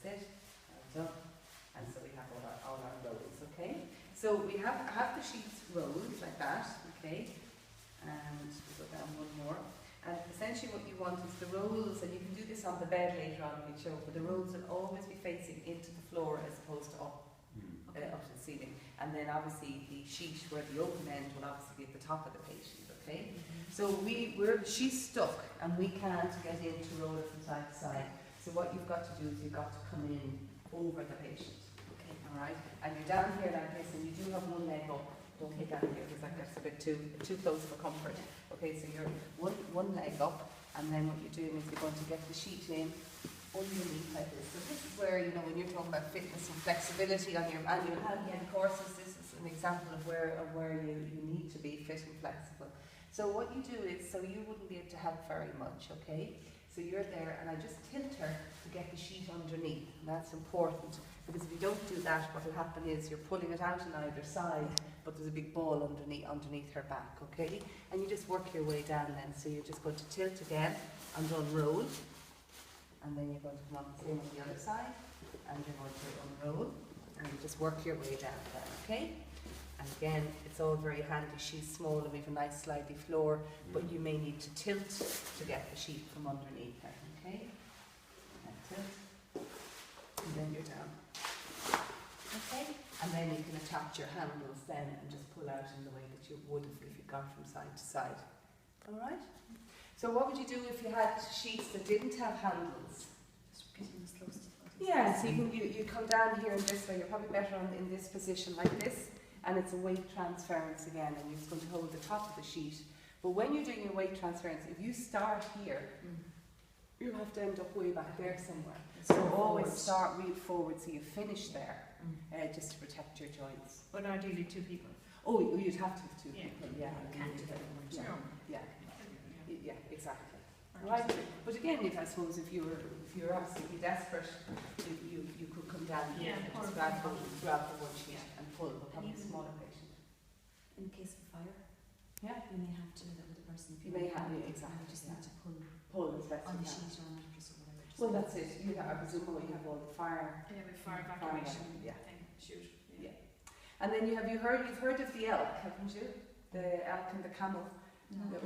That's it. Well done. And so we have all our rolls, okay? So we have the sheets rolled like that, okay? And we go down one more. And essentially what you want is the rolls, and you can do this on the bed later on when we show, but the rolls will always be facing into the floor as opposed to up, up to the ceiling. And then obviously the sheet where the open end will obviously be at the top of the patient, okay? So she's stuck and we can't get in to roll it from side to side. So what you've got to do is you've got to come in over the patient. Okay, alright? And you're down here like this and you do have one leg up. Don't get down here because that gets a bit too close for comfort. Okay, so you're one leg up, and then what you're doing is you're going to get the sheet in underneath like this. So this is where, you know, when you're talking about fitness and flexibility on your annual hand courses, this is an example of where you need to be fit and flexible. So what you do is, so you wouldn't be able to help very much, okay? So you're there, and I just tilt her to get the sheet underneath, and that's important, because if you don't do that, what will happen is you're pulling it out on either side, but there's a big ball underneath her back, okay? And you just work your way down then, so you're just going to tilt again, and unroll, and then you're going to come on the same on the other side, and you're going to unroll, and you just work your way down then, okay? And again, it's all very handy. She's small and we have a nice slidey floor, but you may need to tilt to get the sheet from underneath her, okay? And tilt, and then you're down. Okay? And then you can attach your handles then and just pull out in the way that you would if you'd gone from side to side. Alright? So what would you do if you had sheets that didn't have handles? Just getting this close to the body. Yeah, so you come down here in this way. You're probably better in this position like this. And it's a weight transference again, and you're just going to hold the top of the sheet. But when you're doing your weight transference, if you start here, you'll have to end up way back there somewhere. So always start real forward so you finish there, just to protect your joints. But ideally 2 people. Oh, you'd have to have 2 people, yeah. You can't do that. Yeah, exactly. Right, but again, I suppose if you're absolutely desperate, you could come down here and just grab the one sheet and pull, but probably a smaller patient. In case of fire, Yeah, you may have to do that with the person. you may have, exactly. You just need to pull as best on you the can. sheet or on a mattress or whatever. Well, that's it. I presume you have all the fire. Yeah, with fire evacuation Yeah. thing, shoot. Yeah. And then you've heard of the elk, haven't you? The elk and the camel. No.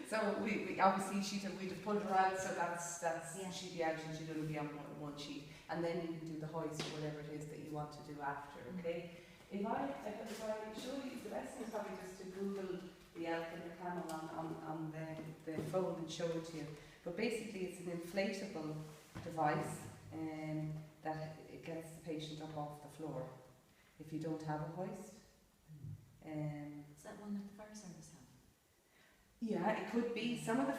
So we obviously we'd have pulled her out, so that's Yeah. she'd be out and she'd only be on one sheet, and then you can do the hoist or whatever it is that you want to do after. Okay. If I show you, the best thing is probably just to Google the elk and the camel on the phone and show it to you. But basically, it's an inflatable device, that it gets the patient up off the floor. If you don't have a hoist. Is that one that the fire service have? Yeah, it could be. Some of the